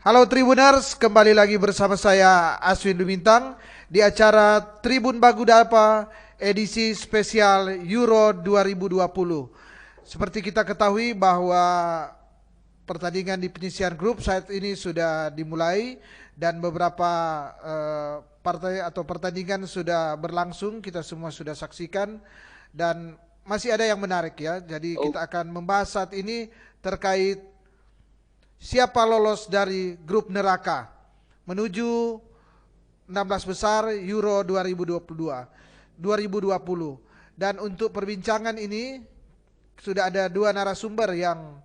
Halo Tribuners, kembali lagi bersama saya Aswin Lumintang di acara Tribun Bagudapa edisi spesial Euro 2020. Seperti kita ketahui bahwa pertandingan di penyisihan grup saat ini sudah dimulai dan beberapa partai atau pertandingan sudah berlangsung, kita semua sudah saksikan dan masih ada yang menarik ya. Jadi kita akan membahas saat ini terkait siapa lolos dari grup neraka menuju 16 besar Euro 2020. Dan untuk perbincangan ini sudah ada dua narasumber yang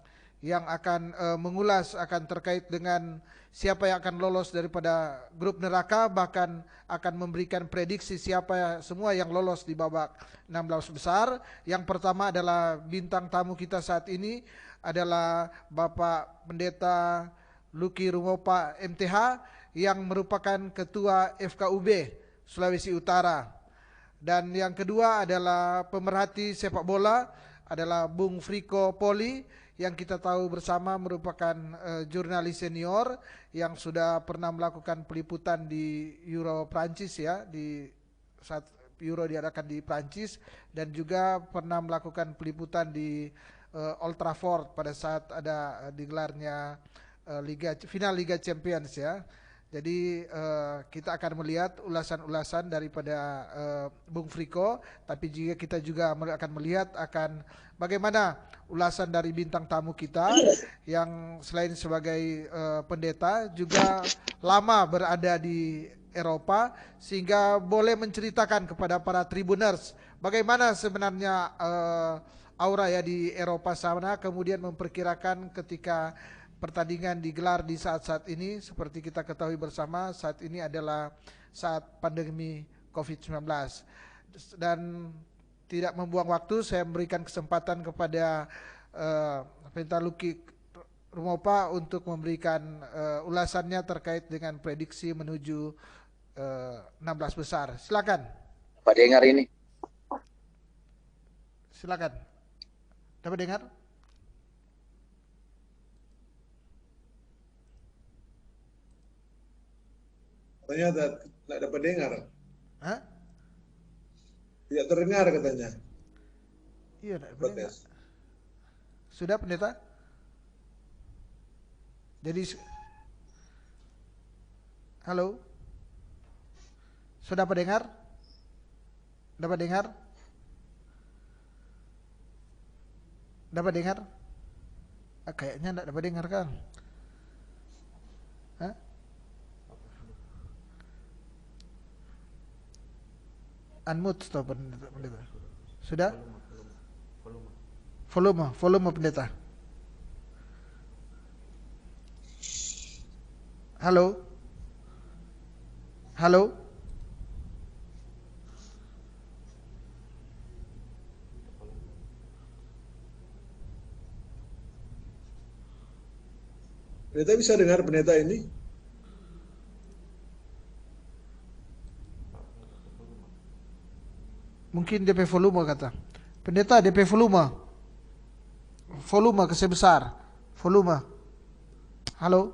akan mengulas akan terkait dengan siapa yang akan lolos daripada grup neraka, bahkan akan memberikan prediksi siapa semua yang lolos di babak 16 besar. Yang pertama adalah bintang tamu kita saat ini adalah Bapak Pendeta Lucky Rumopa MTH yang merupakan Ketua FKUB Sulawesi Utara. Dan yang kedua adalah pemerhati sepak bola adalah Bung Friko Poli yang kita tahu bersama merupakan jurnalis senior yang sudah pernah melakukan peliputan di Euro Prancis ya, di saat Euro diadakan di Prancis, dan juga pernah melakukan peliputan di Old Trafford pada saat ada digelarnya final Liga Champions ya. Jadi kita akan melihat ulasan-ulasan daripada Bung Friko, tapi juga kita juga akan melihat akan bagaimana ulasan dari bintang tamu kita yang selain sebagai pendeta juga lama berada di Eropa, sehingga boleh menceritakan kepada para tribuners bagaimana sebenarnya aura ya di Eropa sana, kemudian memperkirakan ketika pertandingan digelar di saat-saat ini. Seperti kita ketahui bersama, saat ini adalah saat pandemi COVID-19. Dan tidak membuang waktu, saya memberikan kesempatan kepada Pendeta Lucky Rumopa untuk memberikan ulasannya terkait dengan prediksi menuju 16 besar. Silakan. Pak dengar ini. Silakan. Dapat dengar? Katanya tidak dapat dengar. Hah? Tidak terdengar katanya. Iya, tidak dapat dengar. Sudah pendeta? Jadi, halo? Sudah dapat dengar? Dapat dengar? Dapat dengar? Kayaknya tidak dapat dengar kan? Hah? Unmute stop pendeta. Sudah? Volume pendeta. Halo? Halo? Pendeta bisa dengar pendeta ini? Mungkin DP volume kata. Pendeta DP volume. Volume kasih besar. Volume. Halo?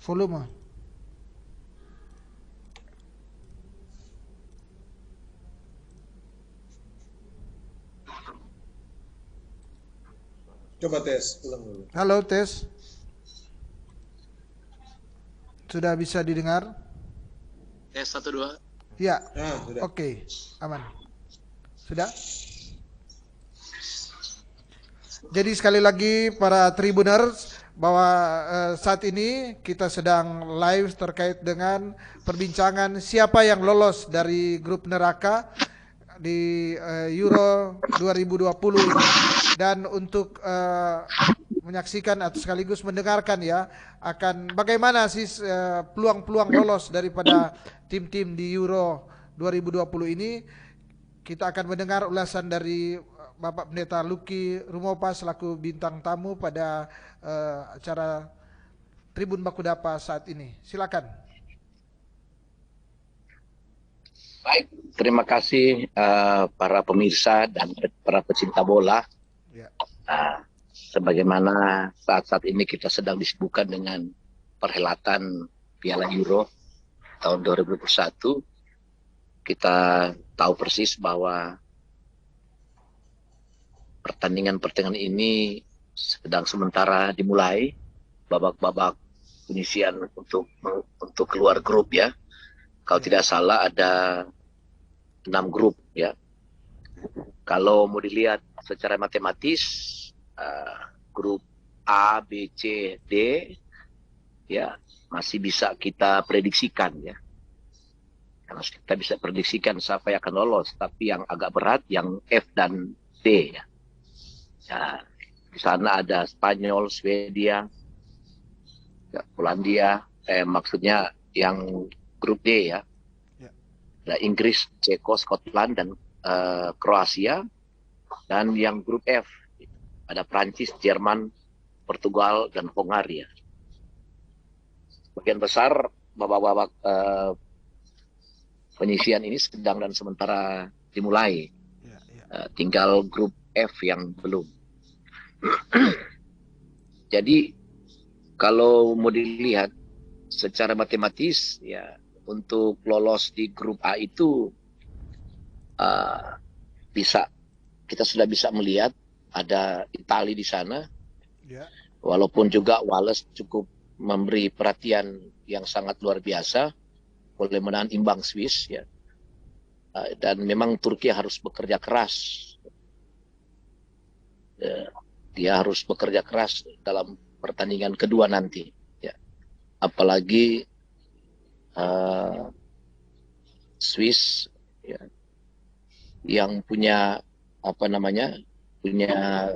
Volume. Coba tes ulang dulu. Halo, tes. Sudah bisa didengar? Tes 1 2. Ya. Nah, sudah. Oke, aman. Sudah? Jadi sekali lagi para tribuners bahwa saat ini kita sedang live terkait dengan perbincangan siapa yang lolos dari grup neraka di Euro 2020 ini. Dan untuk menyaksikan atau sekaligus mendengarkan ya akan bagaimana sih peluang-peluang lolos daripada tim-tim di Euro 2020 ini, kita akan mendengar ulasan dari Bapak Pendeta Lucky Rumopa selaku bintang tamu pada acara Tribun Bakudapa saat ini. Silakan. Baik, terima kasih para pemirsa dan para pecinta bola. Ya. sebagaimana saat-saat ini kita sedang disibukkan dengan perhelatan Piala Euro tahun 2021, kita tahu persis bahwa pertandingan-pertandingan ini sedang sementara dimulai, babak-babak penyisian untuk keluar grup ya. Kalau tidak salah ada 6 grup ya. Kalau mau dilihat secara matematis, grup A, B, C, D ya masih bisa kita prediksikan ya. Karena kita bisa prediksikan siapa yang akan lolos, tapi yang agak berat yang F dan D ya. Ya, di sana ada Spanyol, Swedia, ya, Polandia, maksudnya yang grup D ya. Ya. Ada Inggris, Ceko, Scotland dan Kroasia, dan yang grup F ada Prancis, Jerman, Portugal dan Hongaria. Bagian besar babak-babak penyisian ini sedang dan sementara dimulai. Ya, ya. Tinggal grup F yang belum. Jadi kalau mau dilihat secara matematis ya, untuk lolos di grup A itu kita sudah bisa melihat ada Italia di sana. Ya. Walaupun juga Wallace cukup memberi perhatian yang sangat luar biasa, boleh menahan imbang Swiss ya. Dan memang Turki harus bekerja keras. Dia harus bekerja keras dalam pertandingan kedua nanti ya. Apalagi Swiss ya, yang punya punya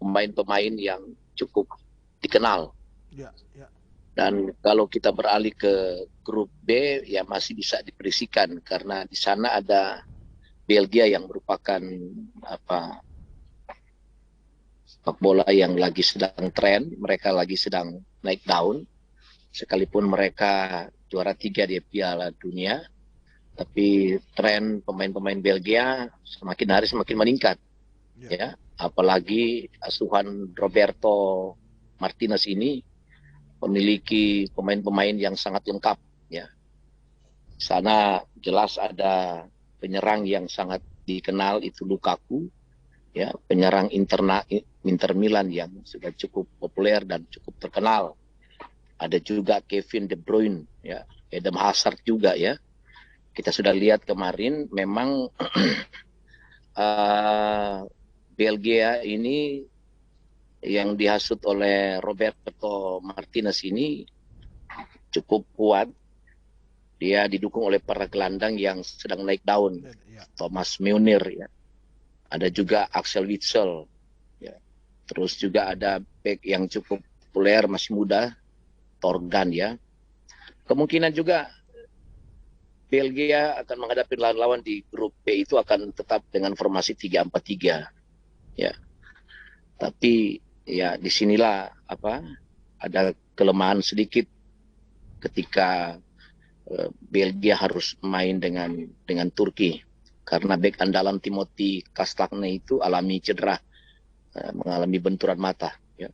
pemain-pemain yang cukup dikenal. Ya, ya. Dan kalau kita beralih ke grup B ya masih bisa diprediksikan karena di sana ada Belgia yang merupakan sepak bola yang lagi sedang tren, mereka lagi sedang naik daun. Sekalipun mereka juara 3 di Piala Dunia, tapi tren pemain-pemain Belgia semakin hari semakin meningkat. Ya, apalagi asuhan Roberto Martinez ini memiliki pemain-pemain yang sangat lengkap ya. Di sana jelas ada penyerang yang sangat dikenal itu Lukaku ya, penyerang Inter Milan yang sudah cukup populer dan cukup terkenal. Ada juga Kevin De Bruyne ya, Eden Hazard juga ya. Kita sudah lihat kemarin memang Belgia ini yang dihasut oleh Roberto Martinez ini cukup kuat. Dia didukung oleh para gelandang yang sedang naik daun. Thomas Meunier ya. Ada juga Axel Witsel ya. Terus juga ada bek yang cukup populer masih muda, Torgan ya. Kemungkinan juga Belgia akan menghadapi lawan-lawan di grup B itu akan tetap dengan formasi 3-4-3 ya. Tapi ya disinilah ada kelemahan sedikit ketika Belgia harus main dengan Turki karena bek andalan Timothy Castagne itu alami cedera, mengalami benturan mata ya.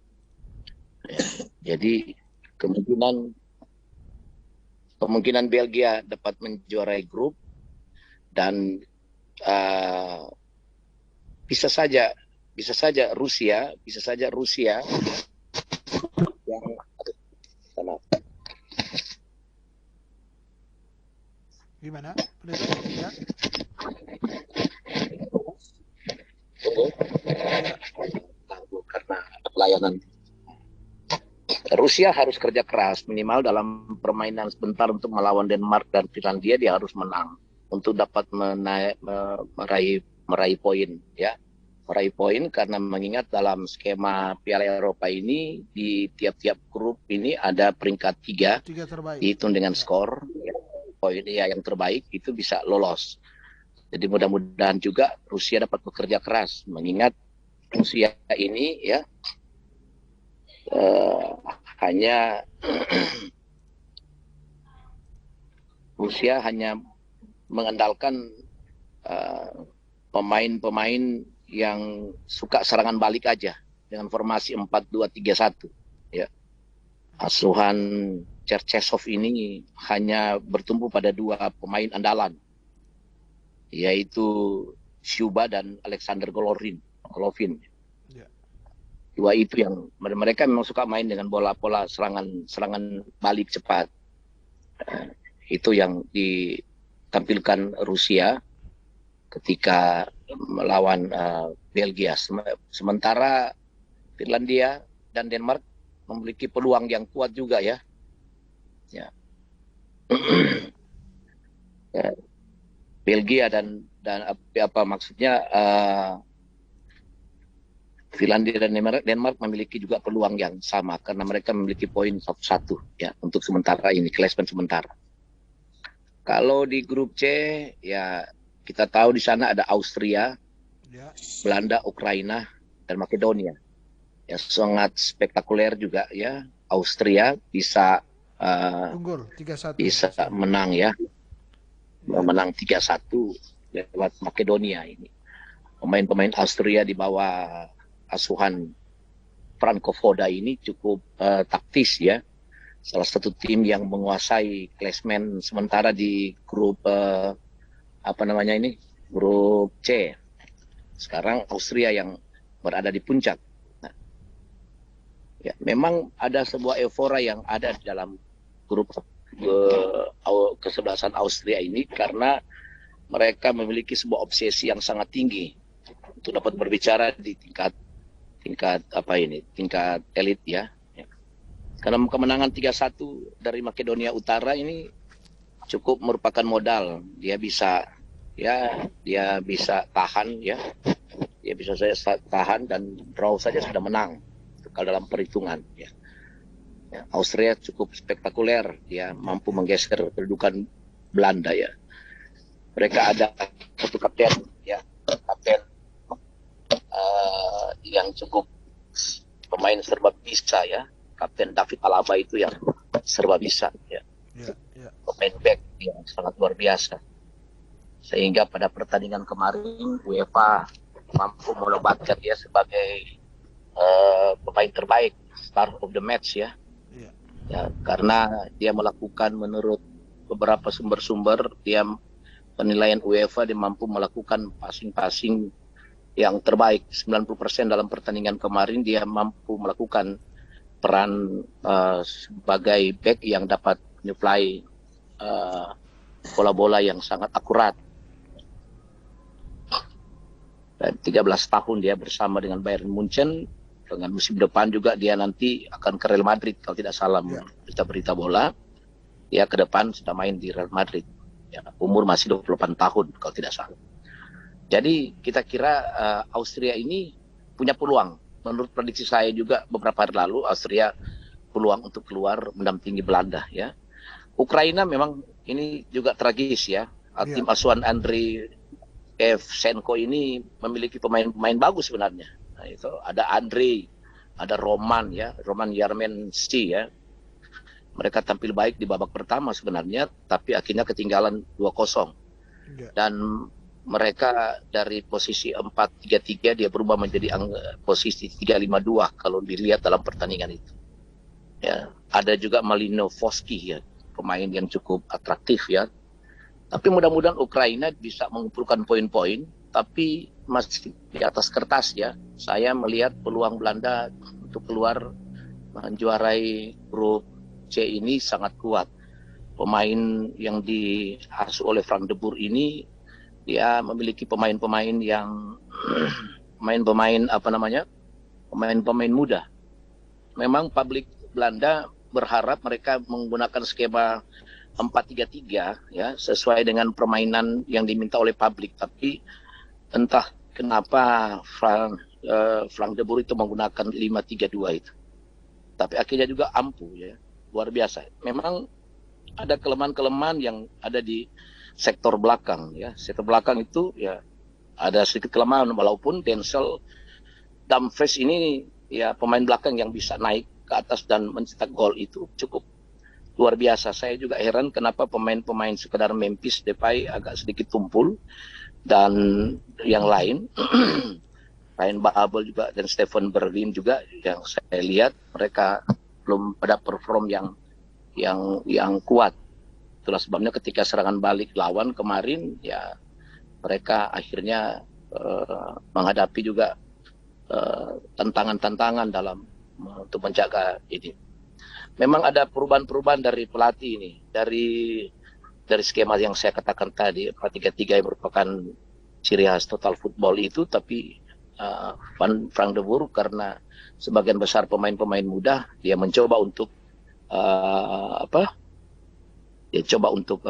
Jadi kemungkinan Belgia dapat menjuarai grup dan bisa saja Rusia yang Gimana? Pendeta? Ya. Karena pelayanan. Rusia harus kerja keras minimal dalam permainan sebentar untuk melawan Denmark dan Finlandia, dia harus menang untuk dapat meraih poin ya. Meraih poin karena mengingat dalam skema Piala Eropa ini di tiap-tiap grup ini ada peringkat 3 terbaik. Dihitung dengan skor ya. Poin yang terbaik itu bisa lolos. Jadi mudah-mudahan juga Rusia dapat bekerja keras mengingat Rusia ini ya Rusia hanya mengandalkan pemain-pemain yang suka serangan balik aja dengan formasi 4-2-3-1 ya. Asuhan Cherchesov ini hanya bertumpu pada dua pemain andalan, yaitu Shuba dan Alexander Golovin. Ya. Dua itu yang mereka memang suka main dengan bola-bola serangan balik cepat. Itu yang ditampilkan Rusia ketika melawan Belgia. Sementara Finlandia dan Denmark memiliki peluang yang kuat juga ya. Ya. Belgia dan apa maksudnya Finlandia dan Denmark memiliki juga peluang yang sama karena mereka memiliki poin 1-1 ya untuk sementara ini, klasemen sementara. Kalau di grup C ya kita tahu di sana ada Austria, Ya. Belanda, Ukraina, dan Makedonia. Ya sangat spektakuler juga ya. Austria bisa Unggul 3-1. bisa menang ya. Menang 3-1 lewat Makedonia ini. Pemain-pemain Austria di bawah asuhan Franco Foda ini cukup taktis ya. Salah satu tim yang menguasai klasemen sementara di grup grup C. Sekarang Austria yang berada di puncak. Nah, ya, memang ada sebuah euforia yang ada di dalam grup kesebelasan Austria ini karena mereka memiliki sebuah obsesi yang sangat tinggi untuk dapat berbicara di tingkat elit ya. Karena kemenangan 3-1 dari Makedonia Utara ini cukup merupakan modal. Dia bisa tahan ya. Dia bisa tahan dan draw saja sudah menang. Kalau dalam perhitungan ya. Austria cukup spektakuler, dia mampu menggeser kedudukan Belanda ya. Mereka ada satu kapten yang cukup pemain serba bisa ya. Kapten David Alaba itu yang serba bisa ya. Pemain back yang sangat luar biasa. Sehingga pada pertandingan kemarin UEFA mampu menobatkan dia sebagai pemain terbaik, star of the match ya. Ya, karena dia melakukan menurut beberapa sumber-sumber penilaian UEFA dia mampu melakukan passing yang terbaik 90% dalam pertandingan kemarin. Dia mampu melakukan peran sebagai back yang dapat menyuplai bola-bola yang sangat akurat. Dan 13 tahun dia bersama dengan Bayern Munchen. Dengan musim depan juga dia nanti akan ke Real Madrid kalau tidak salah berita-berita bola. Dia ke depan sudah main di Real Madrid. Ya, umur masih 28 tahun kalau tidak salah. Jadi kita kira Austria ini punya peluang. Menurut prediksi saya juga beberapa hari lalu Austria peluang untuk keluar mendampingi Belanda ya. Ukraina memang ini juga tragis ya. Tim asuhan Andriy Shevchenko ini memiliki pemain-pemain bagus sebenarnya. Nah, itu ada Andrei, ada Roman Yarmenski ya. Mereka tampil baik di babak pertama sebenarnya, tapi akhirnya ketinggalan 2-0. Dan mereka dari posisi 4-3-3 dia berubah menjadi posisi 3-5-2 kalau dilihat dalam pertandingan itu. Ya, ada juga Malinovsky ya, pemain yang cukup atraktif ya. Tapi mudah-mudahan Ukraina bisa mengumpulkan poin-poin, tapi masih di atas kertas ya. Saya melihat peluang Belanda untuk keluar menjuarai grup C ini sangat kuat. Pemain yang diasuh oleh Frank de Boer ini dia memiliki pemain-pemain pemain muda. Memang publik Belanda berharap mereka menggunakan skema 4-3-3 ya, sesuai dengan permainan yang diminta oleh publik, tapi entah kenapa Frank de Boer itu menggunakan 5-3-2 itu. Tapi akhirnya juga ampuh ya. Luar biasa. Memang ada kelemahan-kelemahan yang ada di sektor belakang ya. Sektor belakang itu ya ada sedikit kelemahan walaupun Denzel Dumfries ini ya pemain belakang yang bisa naik ke atas dan mencetak gol itu cukup luar biasa. Saya juga heran kenapa pemain-pemain sekedar Memphis Depay agak sedikit tumpul dan yang lain Ryan Babel juga dan Stephen Berlin juga yang saya lihat mereka belum pada perform yang kuat. Itulah sebabnya ketika serangan balik lawan kemarin ya mereka akhirnya menghadapi juga tantangan-tantangan dalam untuk menjaga ini. Memang ada perubahan-perubahan dari pelatih ini, dari skema yang saya katakan tadi, 4-3-3 yang merupakan ciri khas total football itu, tapi Frank de Boer karena sebagian besar pemain-pemain muda, dia mencoba untuk dia coba untuk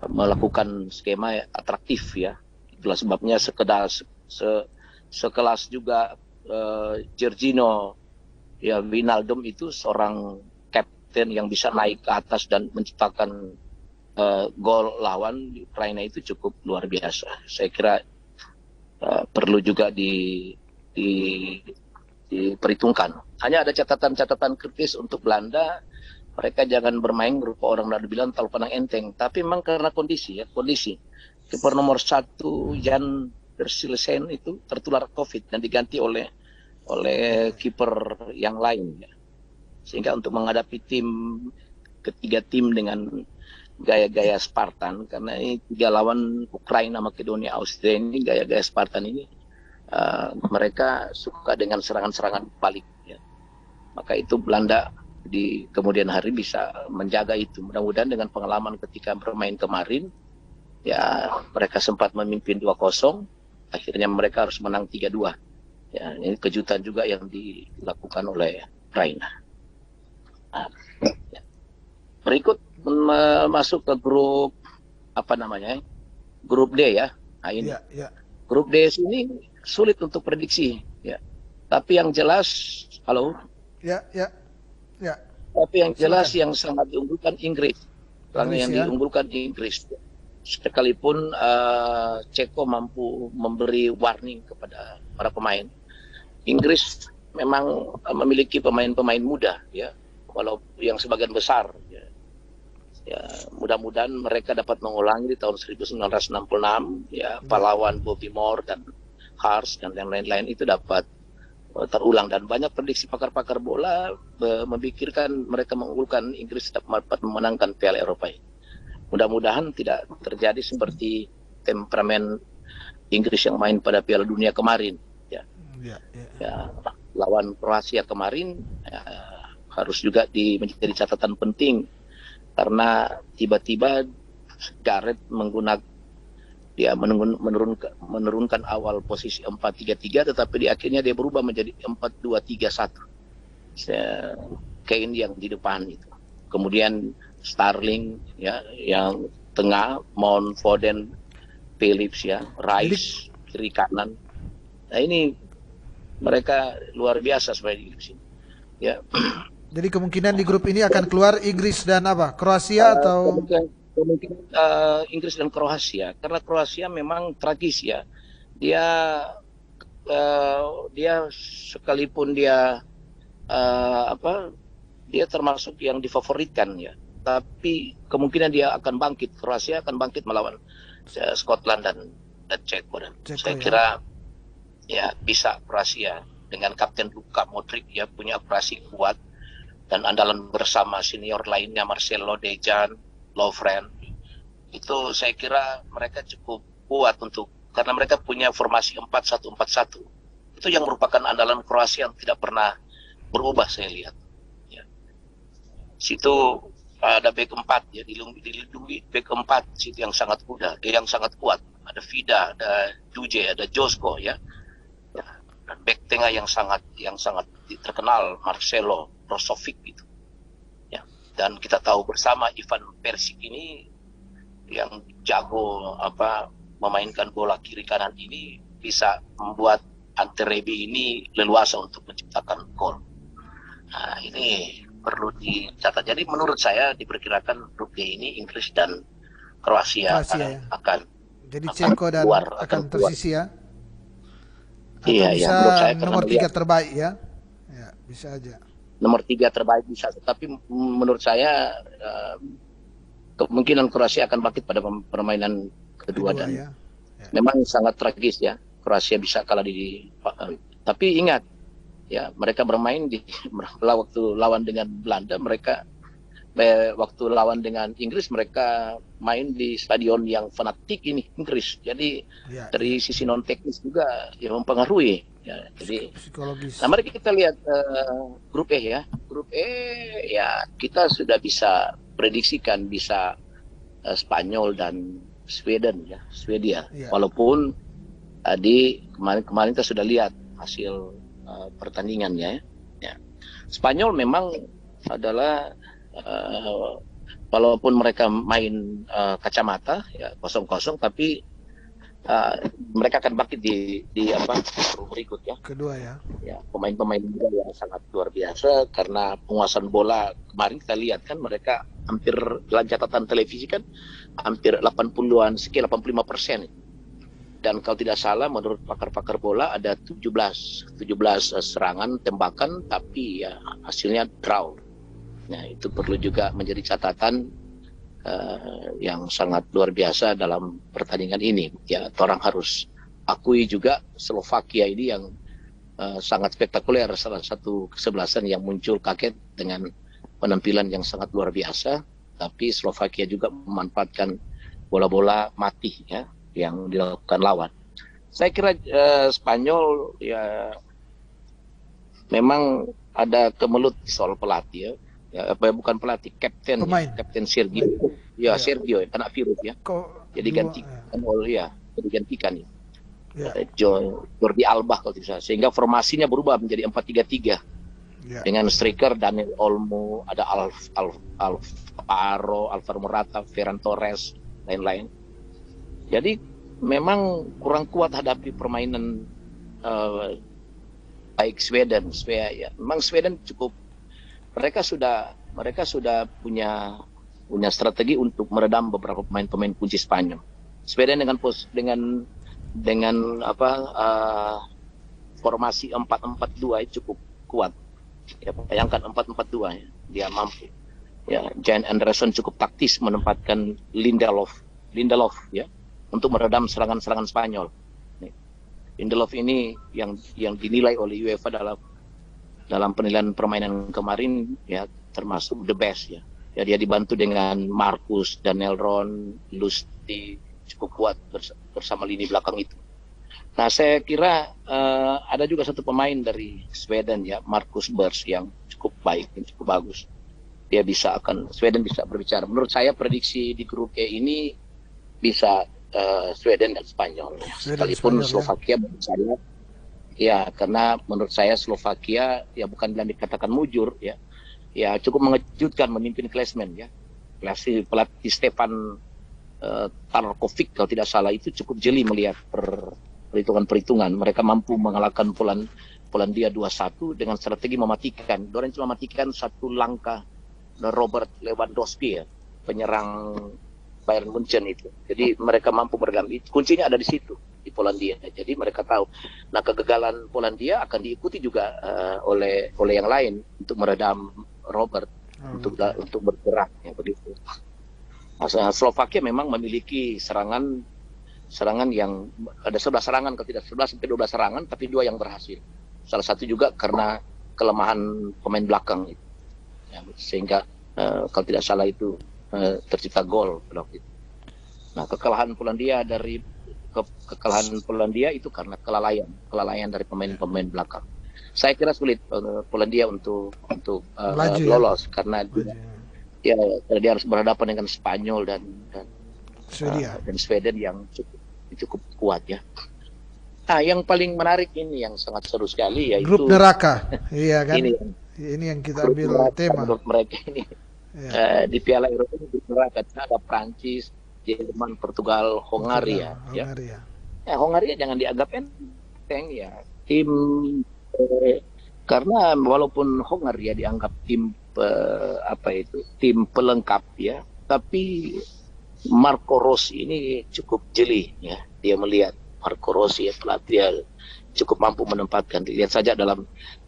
melakukan skema atraktif ya. Itulah sebabnya sekelas juga Jorginho ya, Wijnaldum itu seorang kapten yang bisa naik ke atas dan menciptakan gol lawan di Ukraina itu cukup luar biasa. Saya kira perlu juga diperhitungkan. Hanya ada catatan-catatan kritis untuk Belanda. Mereka jangan bermain berupa orang lalu bilang terlalu pandang enteng. Tapi memang karena kondisi. Kiper nomor 1 Jan Versilesen itu tertular COVID dan diganti oleh kiper yang lain. Ya. Sehingga untuk menghadapi ketiga tim dengan gaya-gaya Spartan, karena ini 3 lawan Ukraina, Makedonia, Austria ini gaya-gaya Spartan ini mereka suka dengan serangan-serangan balik. Ya. Maka itu Belanda di kemudian hari bisa menjaga itu. Mudah-mudahan dengan pengalaman ketika bermain kemarin, ya mereka sempat memimpin 2-0, akhirnya mereka harus menang 3-2. Ya, ini kejutan juga yang dilakukan oleh Ukraina. Nah, ya. Berikut masuk ke grup grup D ya. Nah, ini grup D ini sulit untuk prediksi ya. Tapi yang jelas, tapi yang jelas yang sangat diunggulkan Inggris. Diunggulkan Inggris. Sekalipun Ceko mampu memberi warning kepada para pemain. Inggris memang memiliki pemain-pemain muda ya, walau yang sebagian besar ya. Ya, mudah-mudahan mereka dapat mengulangi di tahun 1966 ya, pahlawan Bobby Moore dan Hars dan yang lain-lain itu dapat terulang, dan banyak prediksi pakar-pakar bola memikirkan mereka mengunggulkan Inggris dapat memenangkan Piala Eropa. Mudah-mudahan tidak terjadi seperti temperamen Inggris yang main pada Piala Dunia kemarin. Ya, lawan Kroasia kemarin harus juga menjadi catatan penting karena tiba-tiba Gareth menurunkan awal posisi 4-3-3, tetapi di akhirnya dia berubah menjadi 4-2-3-1. Kane yang di depan itu. Kemudian Sterling ya yang tengah, Mount, Foden, Phillips ya, Rice kiri kanan. Nah ini mereka luar biasa sebenarnya di sini. Ya. Jadi kemungkinan di grup ini akan keluar Inggris dan Kroasia atau kemungkinan Inggris dan Kroasia, karena Kroasia memang tragis ya. Dia sekalipun dia termasuk yang difavoritkan ya, tapi kemungkinan dia akan bangkit. Kroasia akan bangkit melawan Scotland dan Ceko. Saya kira ya bisa Kroasia dengan Kapten Luka Modric ya, punya operasi kuat dan andalan bersama senior lainnya Marcelo, Dejan, Lovren. Itu saya kira mereka cukup kuat karena mereka punya formasi 4-1-4-1. Itu yang merupakan andalan Kroasia yang tidak pernah berubah saya lihat. Ya. Situ ada back 4 ya, dilindungi back 4 situ yang sangat muda, yang sangat kuat. Ada Vida, ada Duje, ada Josko ya. Dan back tengah yang sangat terkenal Marcelo, Brozovic gitu. Ya. Dan kita tahu bersama Ivan Perisic ini yang jago memainkan bola kiri kanan ini bisa membuat Ante Rebic ini leluasa untuk menciptakan gol. Nah, ini perlu dicatat. Jadi menurut saya diperkirakan grup D ini Inggris dan Kroasia ya. akan Ceko dan akan tersisi ya. Iya, bisa menurut saya nomor 3 terbaik ya. Ya, bisa aja. Nomor 3 terbaik bisa, tapi menurut saya kemungkinan Kroasia akan bangkit pada permainan kedua dan ya. Memang sangat tragis ya. Kroasia bisa kalah tapi ingat ya, mereka bermain di waktu lawan dengan Belanda, mereka waktu lawan dengan Inggris mereka main di stadion yang fanatik ini Inggris. Jadi dari sisi non teknis juga ya mempengaruhi ya. Jadi psikologis. nah, mari kita lihat grup E ya. Grup E ya kita sudah bisa prediksikan bisa Spanyol dan Sweden ya, Swedia. Walaupun tadi kemarin kita sudah lihat hasil pertandingannya ya. Spanyol memang adalah walaupun mereka main kacamata ya 0-0, tapi mereka akan bangkit di berikut ya. Kedua ya. Ya, pemain-pemain muda yang sangat luar biasa karena penguasaan bola kemarin kita lihat kan mereka hampir dalam catatan televisi kan hampir 80-an sekian 85%. Dan kalau tidak salah menurut pakar-pakar bola ada 17 serangan tembakan tapi ya hasilnya draw. Nah, itu perlu juga menjadi catatan yang sangat luar biasa dalam pertandingan ini. Ya, orang harus akui juga Slovakia ini yang sangat spektakuler, salah satu kesebelasan yang muncul kaget dengan penampilan yang sangat luar biasa. Tapi Slovakia juga memanfaatkan bola-bola mati ya yang dilakukan lawan. Saya kira Spanyol ya memang ada kemelut soal pelatih ya. Ya, bukan pelatih, kapten Sergio. Ya, Sergio kena virus ya. Jadi digantikan ya. Jordi Alba kalau tidak salah. Sehingga formasinya berubah menjadi 4-3-3. Dengan striker Daniel Olmo, ada Alvaro Morata, Ferran Torres, lain-lain. Jadi memang kurang kuat hadapi permainan baik Sweden ya. Memang Sweden cukup mereka sudah punya strategi untuk meredam beberapa pemain-pemain kunci Spanyol. Sweden dengan formasi 4-4-2 cukup kuat. Ya, bayangkan 4-4-2 ya, dia mampu. Ya, Jan Anderson cukup taktis menempatkan Lindelof ya untuk meredam serangan-serangan Spanyol. Lindelof ini yang dinilai oleh UEFA dalam penilaian permainan kemarin ya termasuk the best ya. Ya, dia dibantu dengan Marcus, Daniel Ron, Lusti cukup kuat bersama lini belakang itu. Nah, saya kira ada juga satu pemain dari Sweden ya, Marcus Berg yang cukup baik, cukup bagus. Sweden bisa berbicara. Menurut saya prediksi di grup E ini bisa Sweden dan Spanyol. Sekalipun Slovakia menurut saya ya, karena menurut saya Slovakia ya bukan yang dikatakan mujur ya cukup mengejutkan memimpin klasemen ya. Pelatih Stefan Tarkovic kalau tidak salah itu cukup jeli melihat perhitungan mereka mampu mengalahkan Polandia 2-1 dengan strategi mematikan. Dorang cuma mematikan satu langkah Robert Lewandowski ya, penyerang Bayern Munchen itu. Jadi mereka mampu meredam. Kuncinya ada di situ di Polandia. Jadi mereka tahu. Nah, kegagalan Polandia akan diikuti juga oleh yang lain untuk meredam Robert untuk bergerak ya begitu. Nah, Slovakia memang memiliki serangan yang ada 11 serangan kalau tidak 11 sampai 12 serangan tapi 2 yang berhasil. Salah satu juga karena kelemahan pemain belakang itu. Ya, sehingga kalau tidak salah itu tercipta gol waktu itu. Nah, kekalahan Polandia itu karena kelalaian dari pemain-pemain belakang. Saya kira sulit Polandia untuk lolos karena dia harus berhadapan dengan Spanyol dan Sweden yang cukup kuat ya. Nah, yang paling menarik ini yang sangat seru sekali yaitu grup neraka. Iya kan? Ini yang kita ambil tema. Menurut mereka ini di Piala Eropa ini grup neraka. Ada Prancis, Jerman, Portugal, Hongaria. Ya, Hongaria jangan dianggap enteng ya. Tim karena walaupun Hongaria dianggap tim tim pelengkap ya, tapi Marco Rossi ini cukup jeli ya. Dia melihat Marco Rossi ya, pelatih cukup mampu menempatkan. Lihat saja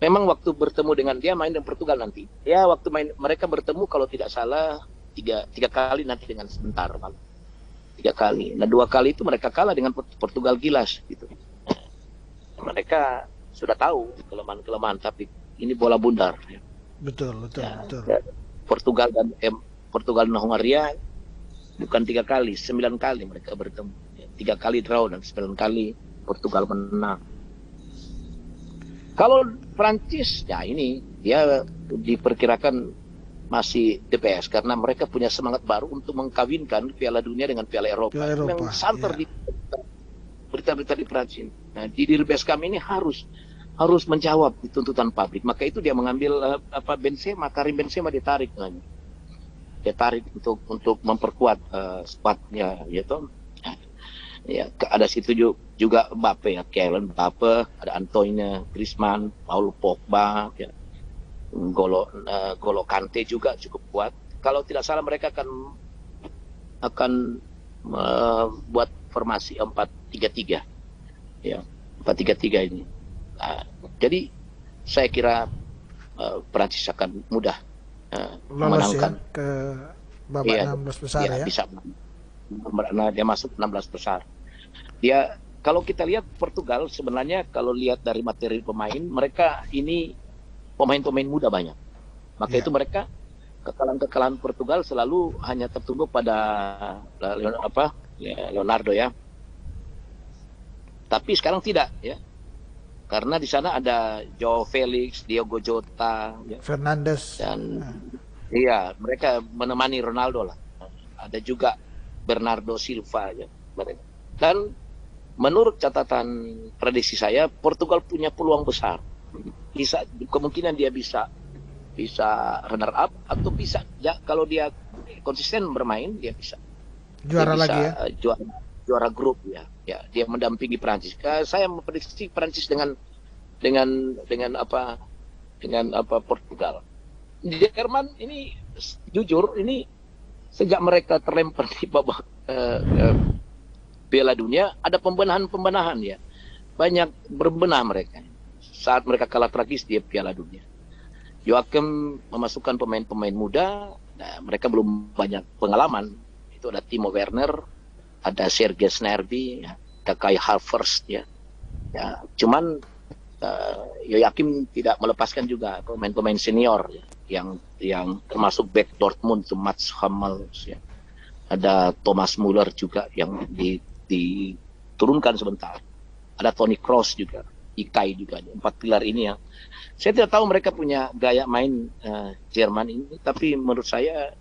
memang waktu bertemu dengan dia main dengan Portugal nanti. Ya, waktu mereka bertemu kalau tidak salah tiga kali nanti dengan sebentar malah. 3 kali. Nah, 2 kali itu mereka kalah dengan Portugal gilas gitu. mereka sudah tahu kelemahan-kelemahan, tapi ini bola bundar. Ya. Betul. Ya, Portugal dan Hongaria bukan 3 kali, 9 kali mereka bertemu. Ya, 3 kali draw dan 9 kali Portugal menang. Kalau Prancis, ya ini dia diperkirakan masih DPS karena mereka punya semangat baru untuk mengkawinkan Piala Dunia dengan Piala Eropa. Memang santer di berita-berita di Prancis. Nah, di Dirbes kami ini harus menjawab di tuntutan publik. Maka itu dia mengambil Benzema, Karim Benzema ditarik dengan dia tarik untuk memperkuat squadnya, gitu. Ya, ada situ juga Mbappe, ya, Kylian Mbappe, ada Antoine Griezmann, Paul Pogba, ya. Golo Kante juga cukup kuat. Kalau tidak salah mereka akan buat formasi 4-3-3. Ya, 4-3-3 ini. Nah, jadi saya kira Prancis akan mudah memenangkan ya, ke babak 16 besar ya. Bisa. Nah, dia masuk 16 besar. Dia, kalau kita lihat Portugal sebenarnya kalau lihat dari materi pemain, mereka ini pemain-pemain muda banyak. Maka itu mereka kekalahan Portugal selalu hanya tertumbuh pada Leonardo ya. Tapi sekarang tidak ya. Karena di sana ada Joao Felix, Diogo Jota, ya. Fernandes dan iya, mereka menemani Ronaldo lah. Ada juga Bernardo Silva ya. Dan menurut catatan prediksi saya, Portugal punya peluang besar. Kemungkinan dia bisa runner up atau bisa ya, kalau dia konsisten bermain dia bisa juara lagi ya, juara grup ya dia mendampingi Prancis. Saya memprediksi Prancis dengan Portugal. Jerman ini jujur ini sejak mereka terlempar di babak Piala Dunia ada pembenahan ya, banyak berbenah mereka. Saat mereka kalah tragis di Piala Dunia, Joachim memasukkan pemain-pemain muda. Nah, mereka belum banyak pengalaman. Itu ada Timo Werner, ada Serge Gnabry, ada Kai Havertz ya. Cuman Joachim tidak melepaskan juga pemain-pemain senior ya, yang termasuk back Dortmund itu Mats Hummels ya. Ada Thomas Müller juga yang diturunkan sebentar. Ada Toni Kroos juga. Ikai juga, 4 pilar ini ya. Saya tidak tahu mereka punya gaya main Jerman ini, tapi menurut saya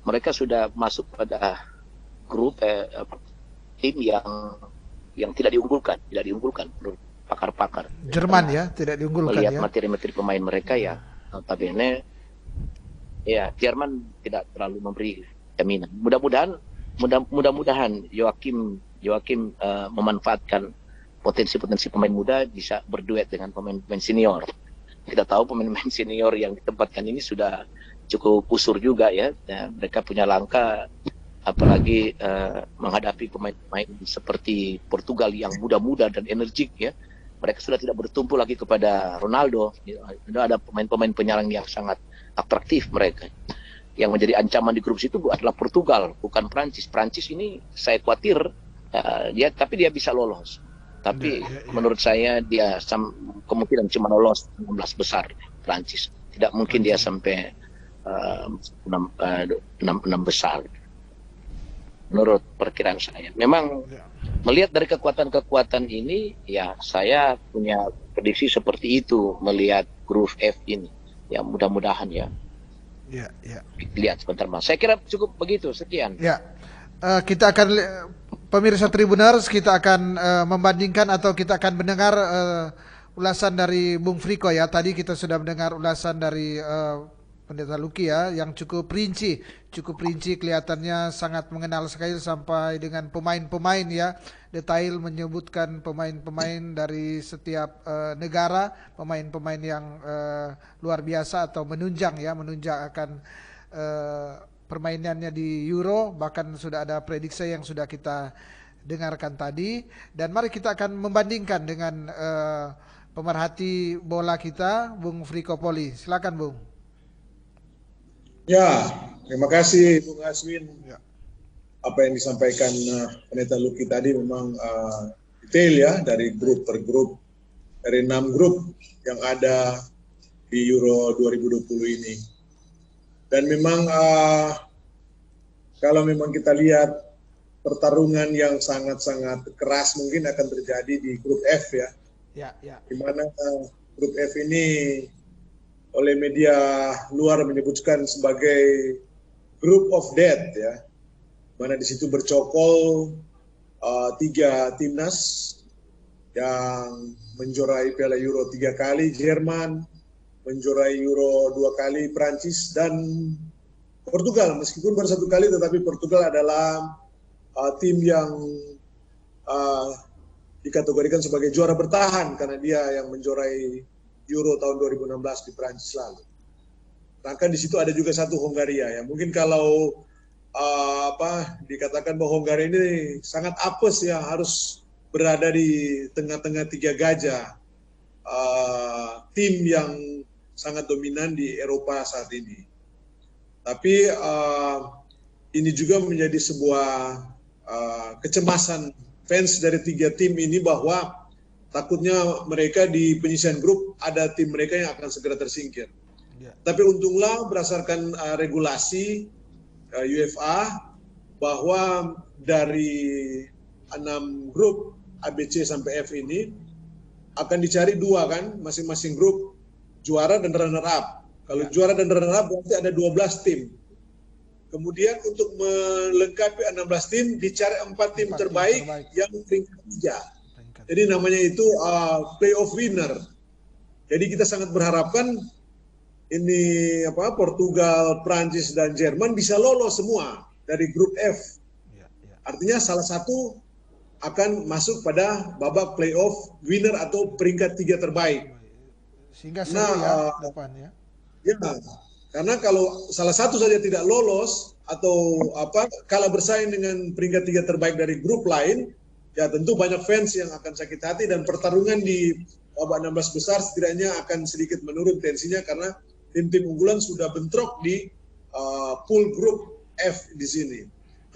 mereka sudah masuk pada grup tim yang tidak diunggulkan menurut pakar-pakar. Jerman ya, tidak diunggulkan melihat ya. materi-materi pemain mereka ya, notabene ya Jerman tidak terlalu memberi jaminan. Mudah-mudahan Joachim memanfaatkan potensi-potensi pemain muda bisa berduet dengan pemain-pemain senior. Kita tahu pemain-pemain senior yang ditempatkan ini sudah cukup kusur juga ya. Mereka punya langkah, apalagi menghadapi pemain-pemain seperti Portugal yang muda-muda dan energik ya. Mereka sudah tidak bertumpu lagi kepada Ronaldo. Ada pemain-pemain penyerang yang sangat atraktif mereka. Yang menjadi ancaman di grup itu adalah Portugal, bukan Prancis. Prancis ini saya khawatir tapi dia bisa lolos. Tapi menurut saya dia kemungkinan cuma lolos 16 besar Prancis. Tidak mungkin dia sampai 6 besar. Menurut perkiraan saya. Memang melihat dari kekuatan-kekuatan ini, ya saya punya prediksi seperti itu melihat grup F ini. Ya mudah-mudahan ya. Lihat sebentar Mas. Saya kira cukup begitu. Sekian. Ya. Kita akan pemirsa Tribuners, kita akan membandingkan atau kita akan mendengar ulasan dari Bung Friko ya. Tadi kita sudah mendengar ulasan dari Pendeta Lucky ya, yang cukup rinci kelihatannya sangat mengenal sekali sampai dengan pemain-pemain ya. Detail menyebutkan pemain-pemain dari setiap negara, pemain-pemain yang luar biasa atau menunjang akan permainannya di Euro, bahkan sudah ada prediksi yang sudah kita dengarkan tadi. Dan mari kita akan membandingkan dengan pemerhati bola kita, Bung Friko Poli. Silakan Bung. Ya, terima kasih Bung Aswin. Apa yang disampaikan Pendeta Lucky tadi memang detail ya, dari grup per grup dari 6 grup yang ada di Euro 2020 ini. Dan memang kalau memang kita lihat pertarungan yang sangat-sangat keras mungkin akan terjadi di grup F ya. Di mana grup F ini oleh media luar menyebutkan sebagai group of death ya. Mana di situ bercokol 3 timnas yang menjuarai Piala Euro 3 kali, Jerman menjuarai Euro 2 kali, Prancis dan Portugal. Meskipun baru 1 kali, tetapi Portugal adalah tim yang dikategorikan sebagai juara bertahan karena dia yang menjuarai Euro tahun 2016 di Prancis lalu. Bahkan di situ ada juga satu Hongaria ya. Mungkin kalau dikatakan bahwa Hongaria ini sangat apes ya, harus berada di tengah-tengah 3 gajah tim yang sangat dominan di Eropa saat ini. Tapi ini juga menjadi sebuah kecemasan fans dari 3 tim ini bahwa takutnya mereka di penyisihan grup ada tim mereka yang akan segera tersingkir. Tapi untunglah berdasarkan regulasi UEFA bahwa dari 6 grup ABC sampai F ini akan dicari 2 kan, masing-masing grup juara dan runner up. Kalau juara dan runner up berarti ada 12 tim. Kemudian untuk melengkapi 16 tim dicari 4 tim terbaik yang peringkat 3. Jadi namanya itu playoff winner. Jadi kita sangat berharapkan ini Portugal, Prancis dan Jerman bisa lolos semua dari grup F. Artinya salah satu akan masuk pada babak playoff winner atau peringkat 3 terbaik. Sehingga seru ya depan ya. Ya, karena kalau salah satu saja tidak lolos atau kalah bersaing dengan peringkat 3 terbaik dari grup lain, ya tentu banyak fans yang akan sakit hati dan pertarungan di babak 16 besar setidaknya akan sedikit menurun tensinya karena tim-tim unggulan sudah bentrok di pool grup F di sini.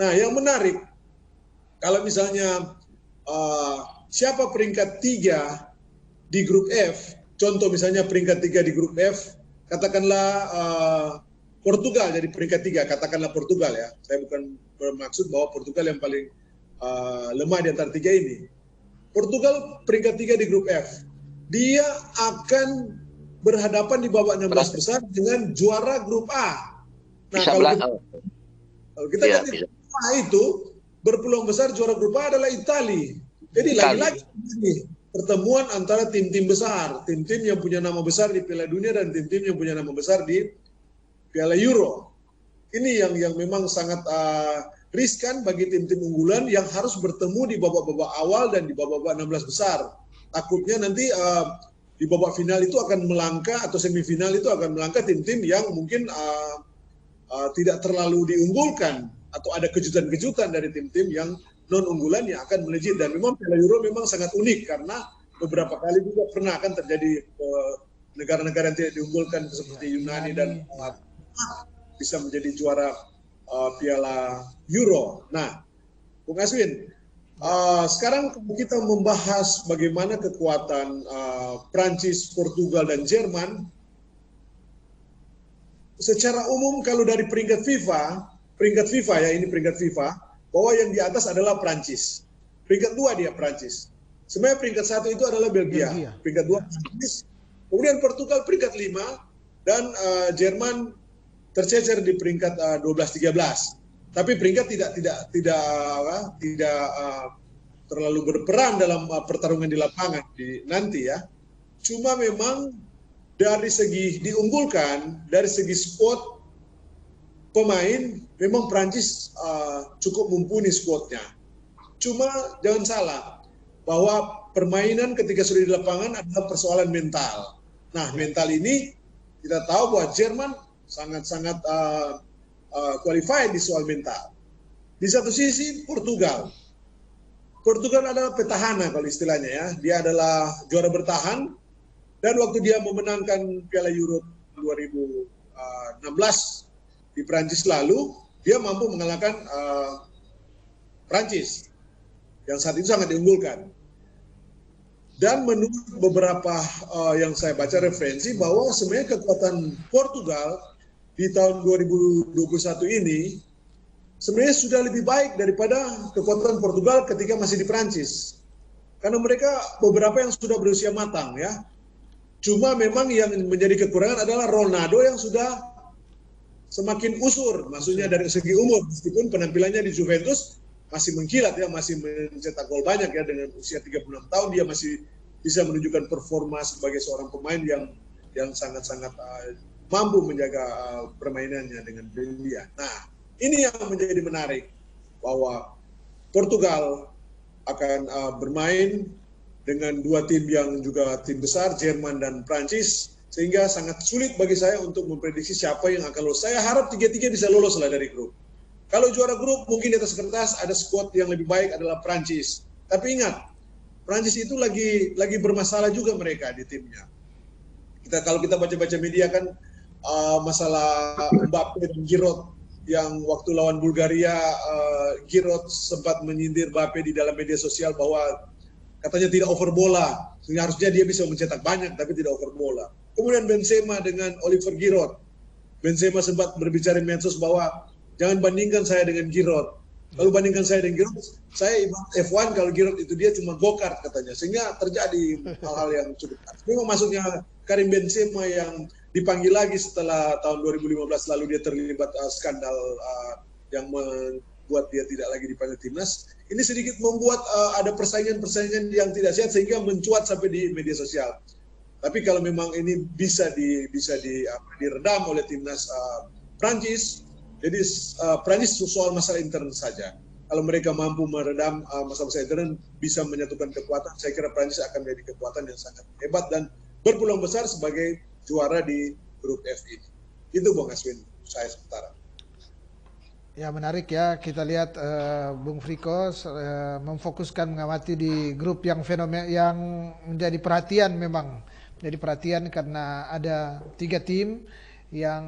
Nah, yang menarik kalau misalnya siapa peringkat 3 di grup F, contoh misalnya peringkat 3 di grup F, katakanlah Portugal jadi peringkat 3, katakanlah Portugal ya. Saya bukan bermaksud bahwa Portugal yang paling lemah di antara 3 ini. Portugal peringkat 3 di grup F. Dia akan berhadapan di babak 16 besar dengan juara grup A. Nah, kalau kita lihat itu berpeluang besar juara grup A adalah Italia. Jadi lagi-lagi pertemuan antara tim-tim besar, tim-tim yang punya nama besar di Piala Dunia dan tim-tim yang punya nama besar di Piala Euro. Ini yang memang sangat riskan bagi tim-tim unggulan yang harus bertemu di babak-babak awal dan di babak-babak 16 besar. Takutnya nanti di babak final itu akan melangkah atau semifinal itu akan melangkah tim-tim yang mungkin tidak terlalu diunggulkan atau ada kejutan-kejutan dari tim-tim yang non-unggulan yang akan melejit. Dan memang Piala Euro memang sangat unik karena beberapa kali juga pernah kan terjadi negara-negara yang tidak diunggulkan seperti Yunani dan bisa menjadi juara Piala Euro. Nah, Bung Aswin, sekarang kita membahas bagaimana kekuatan Prancis, Portugal, dan Jerman. Secara umum kalau dari peringkat FIFA ya, ini peringkat FIFA, bahwa yang di atas adalah Prancis. Peringkat 2 dia Prancis. Sebenarnya peringkat 1 itu adalah Belgia. Peringkat 2 Prancis. Kemudian Portugal peringkat 5 dan Jerman tercecer di peringkat 12-13. Tapi peringkat tidak terlalu berperan dalam pertarungan di lapangan nanti ya. Cuma memang dari segi diunggulkan, dari segi squad pemain, memang Prancis cukup mumpuni squadnya. Cuma jangan salah bahwa permainan ketika sudah di lapangan adalah persoalan mental. Nah, mental ini kita tahu bahwa Jerman sangat-sangat qualified di soal mental. Di satu sisi Portugal adalah petahana kalau istilahnya ya. Dia adalah juara bertahan dan waktu dia memenangkan Piala Euro 2016 di Prancis lalu, dia mampu mengalahkan Prancis yang saat itu sangat diunggulkan. Dan menurut beberapa yang saya baca referensi bahwa sebenarnya kekuatan Portugal di tahun 2021 ini sebenarnya sudah lebih baik daripada kekuatan Portugal ketika masih di Prancis. Karena mereka beberapa yang sudah berusia matang ya. Cuma memang yang menjadi kekurangan adalah Ronaldo yang sudah semakin usur, maksudnya dari segi umur, meskipun penampilannya di Juventus masih mengkilat ya, masih mencetak gol banyak ya, dengan usia 36 tahun dia masih bisa menunjukkan performa sebagai seorang pemain yang sangat-sangat mampu menjaga permainannya dengan brilian. Nah, ini yang menjadi menarik bahwa Portugal akan bermain dengan dua tim yang juga tim besar, Jerman dan Prancis, sehingga sangat sulit bagi saya untuk memprediksi siapa yang akan lolos. Saya harap tiga-tiga bisa lolos lah dari grup. Kalau juara grup mungkin di atas kertas ada skuad yang lebih baik adalah Prancis. Tapi ingat, Prancis itu lagi bermasalah juga mereka di timnya. Kalau kita baca-baca media kan masalah Mbappe dan Giroud yang waktu lawan Bulgaria, Giroud sempat menyindir Mbappe di dalam media sosial bahwa katanya tidak over bola, sehingga harusnya dia bisa mencetak banyak tapi tidak over bola. Kemudian Benzema dengan Oliver Giroud. Benzema sempat berbicara di medsos bahwa jangan bandingkan saya dengan Giroud. Kalau bandingkan saya dengan Giroud, saya F1 kalau Giroud itu dia cuma go-kart katanya. Sehingga terjadi hal-hal yang cukup. Memang maksudnya Karim Benzema yang dipanggil lagi setelah tahun 2015 lalu dia terlibat skandal yang membuat dia tidak lagi dipanggil timnas. Ini sedikit membuat ada persaingan-persaingan yang tidak sehat sehingga mencuat sampai di media sosial. Tapi kalau memang ini bisa diredam oleh timnas Prancis, jadi Prancis soal masalah intern saja. Kalau mereka mampu meredam masalah intern, bisa menyatukan kekuatan, saya kira Prancis akan menjadi kekuatan yang sangat hebat dan berpeluang besar sebagai juara di grup F ini. Itu Bung Aswin, saya sementara. Ya menarik ya, kita lihat Bung Friko memfokuskan mengamati di grup yang yang menjadi perhatian memang. Jadi perhatian karena ada 3 tim yang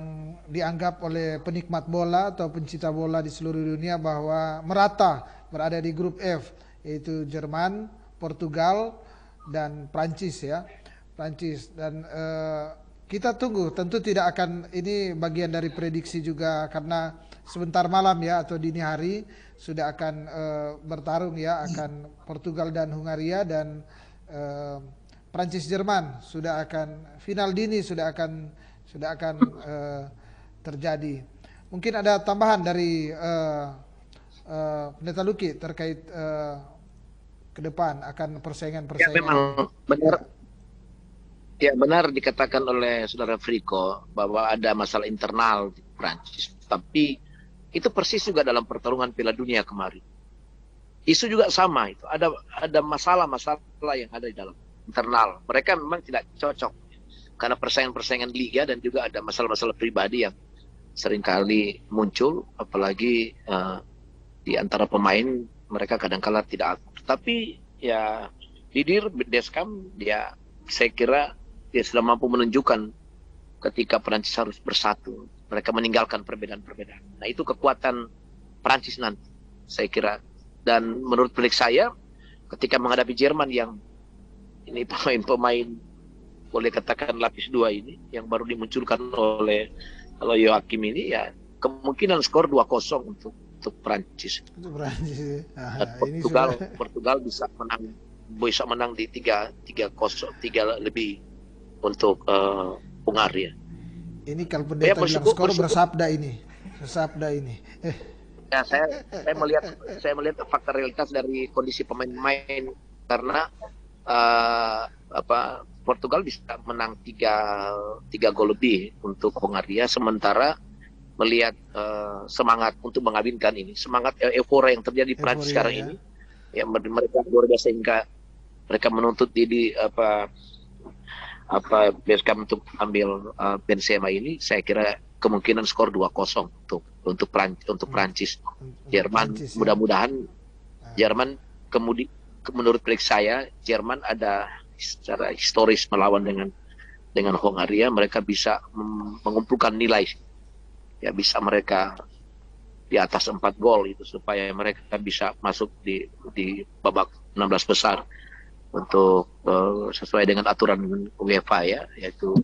dianggap oleh penikmat bola atau pencinta bola di seluruh dunia bahwa merata berada di grup F, yaitu Jerman, Portugal, dan Prancis ya. Prancis dan kita tunggu, tentu tidak akan, ini bagian dari prediksi juga karena sebentar malam ya atau dini hari sudah akan bertarung ya, akan Portugal dan Hungaria dan Prancis Jerman sudah akan final dini, sudah akan terjadi. Mungkin ada tambahan dari Pendeta Luki terkait ke depan akan persaingan-persaingan. Ya memang benar. Ya benar dikatakan oleh Saudara Friko bahwa ada masalah internal di Prancis. Tapi itu persis juga dalam pertarungan Piala Dunia kemarin. Isu juga sama itu. Ada masalah-masalah yang ada di dalam internal. Mereka memang tidak cocok karena persaingan-persaingan liga dan juga ada masalah-masalah pribadi yang seringkali muncul, apalagi di antara pemain mereka kadang-kala tidak akur. Tapi ya Didier Deschamps dia, saya kira dia sudah mampu menunjukkan ketika Prancis harus bersatu, mereka meninggalkan perbedaan-perbedaan. Nah itu kekuatan Prancis nanti, saya kira. Dan menurut prediksi saya, ketika menghadapi Jerman yang ini pemain-pemain boleh katakan lapis 2 ini yang baru dimunculkan oleh Joachim ini, ya kemungkinan skor 2-0 untuk Prancis. Portugal bisa menang di 3-0 lebih untuk Hungaria. Ini kalau pendeta bilang skor bersabda ini. Ya, saya melihat faktor realitas dari kondisi pemain-pemain karena Portugal bisa menang 3 gol lebih untuk Hungaria, sementara melihat semangat untuk mengawinkan ini, semangat euforia yang terjadi di Prancis sekarang ya. Ini ya mereka luar biasa sehingga mereka menuntut Deschamps untuk ambil Benzema ini. Saya kira kemungkinan skor 2-0 untuk Prancis. Jerman mudah-mudahan Jerman menurut prediksi saya Jerman ada secara historis melawan dengan Hungaria, mereka bisa mengumpulkan nilai ya, bisa mereka di atas 4 gol itu supaya mereka bisa masuk di babak 16 besar. untuk sesuai dengan aturan UEFA ya, yaitu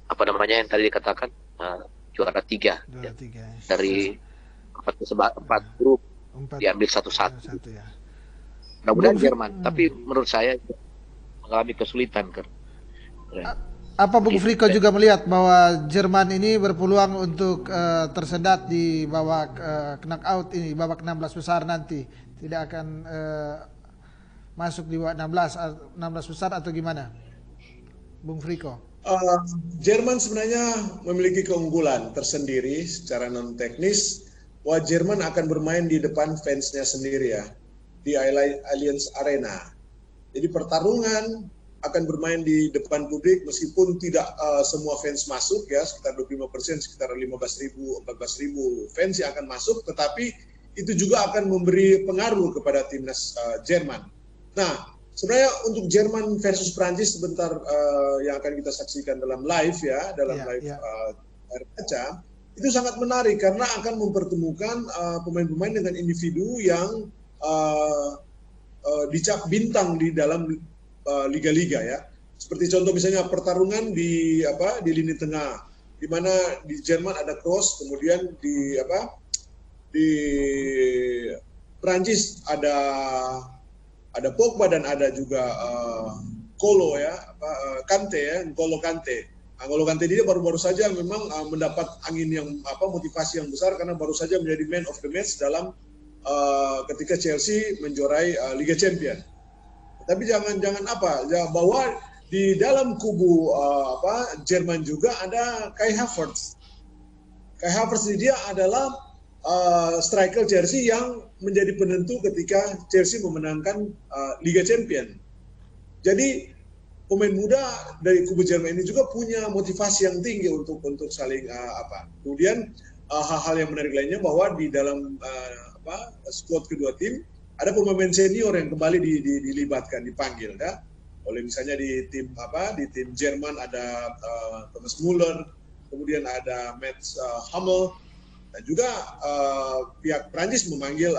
apa namanya yang tadi dikatakan juara 3 Juara ya. 3 ya. Dari 4 grup Empat, diambil satu-satu. satu ya. Mudah-mudahan Bung Jerman, tapi menurut saya mengalami kesulitan kan. Apa Bung Gitu. Friko juga melihat bahwa Jerman ini berpeluang untuk tersendat di babak knockout ini, babak 16 besar nanti, tidak akan masuk di babak 16 besar atau gimana, Bung Friko? Jerman sebenarnya memiliki keunggulan tersendiri secara non teknis, bahwa Jerman akan bermain di depan fansnya sendiri ya, di Allianz Arena. Jadi pertarungan akan bermain di depan publik, meskipun tidak semua fans masuk ya, sekitar 25%, sekitar 15.000, 14.000 fans yang akan masuk, tetapi itu juga akan memberi pengaruh kepada timnas Jerman. Nah, sebenarnya untuk Jerman versus Prancis sebentar yang akan kita saksikan dalam live ya, dalam live layar kaca, itu sangat menarik karena akan mempertemukan pemain-pemain dengan individu yang dicap bintang di dalam liga-liga ya. Seperti contoh misalnya pertarungan di lini tengah, di mana di Jerman ada Kroos, kemudian di Prancis ada Pogba dan ada juga Kolo ya, Kante ya, N'Golo Kante. N'Golo Kante dia baru-baru saja memang mendapat angin yang motivasi yang besar karena baru saja menjadi man of the match dalam ketika Chelsea menjuarai Liga Champions. Tapi jangan bahwa di dalam kubu Jerman juga ada Kai Havertz. Kai Havertz dia adalah striker Chelsea yang menjadi penentu ketika Chelsea memenangkan Liga Champions. Jadi pemain muda dari kubu Jerman ini juga punya motivasi yang tinggi untuk saling Kemudian hal-hal yang menarik lainnya bahwa di dalam squad kedua tim ada pemain senior yang kembali dilibatkan, dipanggil ya. Oleh misalnya di tim Jerman ada Thomas Muller, kemudian ada Mats Hummel, dan juga pihak Prancis memanggil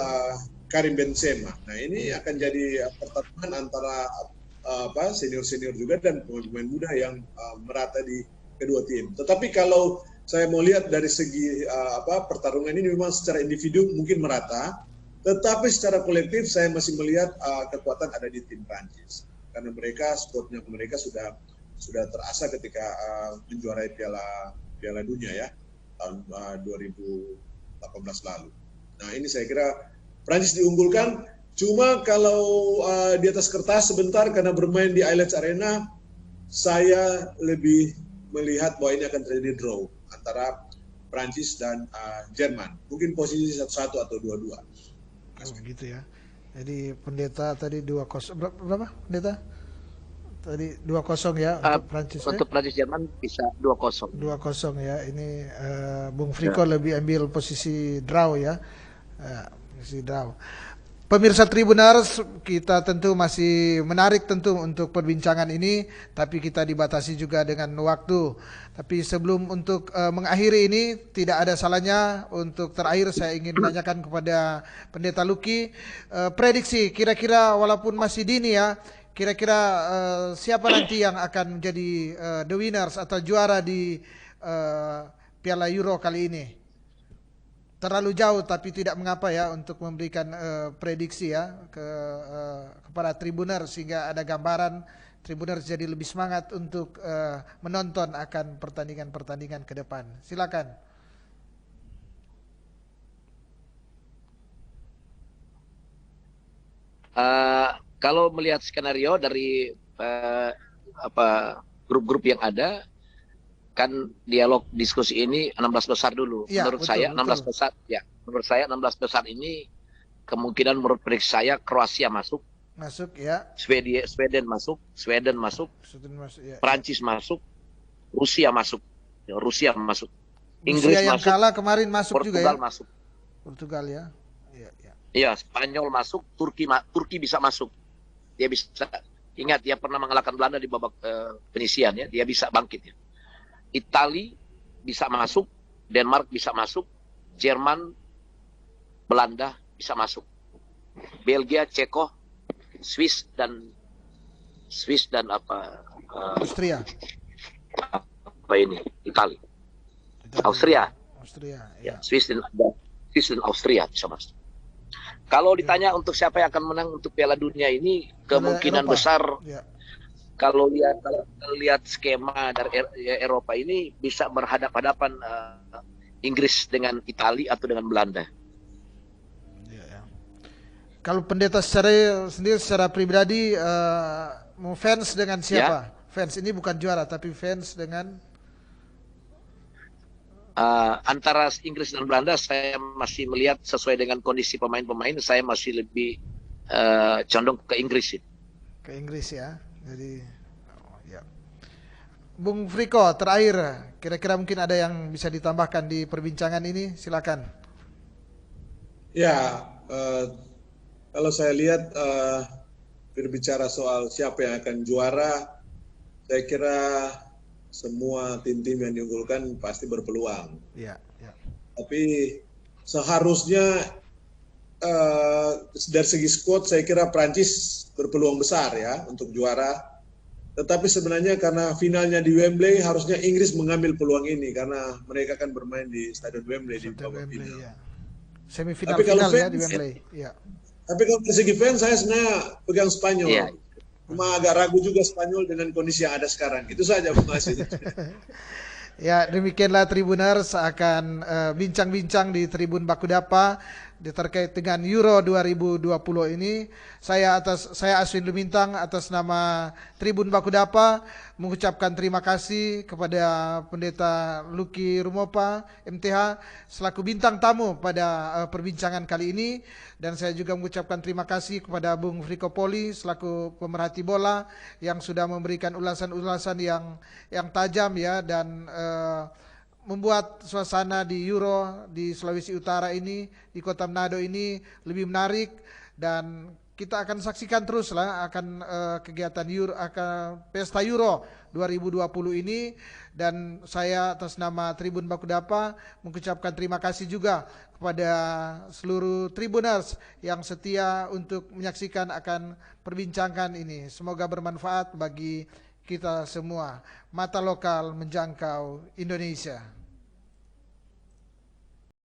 Karim Benzema. Nah, ini akan jadi pertarungan antara senior-senior juga dan pemain muda yang merata di kedua tim. Tetapi kalau saya mau lihat dari segi pertarungan ini memang secara individu mungkin merata, tetapi secara kolektif saya masih melihat kekuatan ada di tim Prancis karena squadnya mereka sudah terasa ketika menjuarai Piala Dunia ya tahun 2018 lalu. Nah, ini saya kira Prancis diunggulkan. Cuma kalau di atas kertas sebentar karena bermain di Allianz Arena, saya lebih melihat bahwa ini akan terjadi draw antara Prancis dan Jerman. Mungkin posisi 1-1 atau 2-2. Gitu ya. Jadi pendeta tadi 2-0 berapa pendeta? Tadi 2-0 ya untuk Prancis. Untuk Prancis Jerman bisa 2-0. 2-0 ya. Ini Bung Friko lebih ambil posisi draw ya. Posisi draw. Pemirsa Tribuners, kita tentu masih menarik tentu untuk perbincangan ini, tapi kita dibatasi juga dengan waktu. Tapi sebelum untuk mengakhiri ini, tidak ada salahnya untuk terakhir saya ingin menanyakan kepada Pendeta Lucky, prediksi kira-kira walaupun masih dini ya, kira-kira siapa nanti yang akan menjadi the winners atau juara di Piala Euro kali ini? Terlalu jauh tapi tidak mengapa ya untuk memberikan prediksi ya kepada Tribuners sehingga ada gambaran Tribuners jadi lebih semangat untuk menonton akan pertandingan-pertandingan ke depan. Silakan. Kalau melihat skenario dari grup-grup yang ada, kan dialog diskusi ini 16 besar dulu. Ya, Menurut betul. 16 besar ya. Menurut saya 16 besar ini kemungkinan menurut prediksi saya Kroasia masuk. Masuk ya. Sweden masuk, Ya. Prancis masuk, Rusia masuk. Rusia masuk. Inggris yang masuk. kalah kemarin masuk juga ya. Portugal masuk. Portugal ya. Iya, Spanyol masuk, Turki bisa masuk. Dia bisa, ingat dia pernah mengalahkan Belanda di babak penyisian ya, dia bisa bangkit ya. Italia bisa masuk, Denmark bisa masuk, Jerman, Belanda bisa masuk, Belgia, Ceko, Swiss dan Swiss dan Austria. apa ini Italia, Italia. Austria. Austria, Ya, ya. Swiss dan Austria bisa mas. Kalau ditanya untuk siapa yang akan menang untuk Piala Dunia ini, kemungkinan Eropa. besar Ya. kalau lihat skema dari Eropa ini bisa berhadap-hadapan Inggris dengan Italia atau dengan Belanda. Ya, ya. Kalau pendeta secara pribadi mau fans dengan siapa? Fans ini bukan juara tapi fans dengan Antara Inggris dan Belanda saya masih melihat sesuai dengan kondisi pemain-pemain, saya masih lebih condong ke Inggris. ke Inggris ya. Jadi ya. Bung Friko, terakhir kira-kira mungkin ada yang bisa ditambahkan di perbincangan ini, silakan. Ya, kalau saya lihat berbicara soal siapa yang akan juara, saya kira semua tim-tim yang diunggulkan pasti berpeluang. Ya, ya. Tapi seharusnya dari segi squad saya kira Prancis berpeluang besar ya untuk juara. Tetapi sebenarnya karena finalnya di Wembley, harusnya Inggris mengambil peluang ini karena mereka kan bermain di Stadion Wembley di babak Wembley, final. ya. Semifinal Tapi kalau final ya fans, di Wembley. Ya. Tapi kalau dari segi fans saya sebenarnya pegang Spanyol. Iya. Cuma agak ragu juga Spanyol dengan kondisi yang ada sekarang. Itu saja Bung Asin. Ya, demikianlah Tribuners akan bincang-bincang di Tribun Bakudapa terkait dengan Euro 2020 ini. Saya Aswin Lumintang atas nama Tribun Bakudapa mengucapkan terima kasih kepada Pendeta Lucky Rumopa MTH selaku bintang tamu pada perbincangan kali ini, dan saya juga mengucapkan terima kasih kepada Bung Friko Poli selaku pemerhati bola yang sudah memberikan ulasan-ulasan yang tajam ya, dan membuat suasana di Euro di Sulawesi Utara ini, di Kota Manado ini lebih menarik, dan kita akan saksikan terus lah akan kegiatan Euro, akan pesta Euro 2020 ini. Dan saya atas nama Tribun Bakudapa mengucapkan terima kasih juga kepada seluruh Tribuners yang setia untuk menyaksikan akan perbincangan ini. Semoga bermanfaat bagi kita semua. Mata lokal menjangkau Indonesia.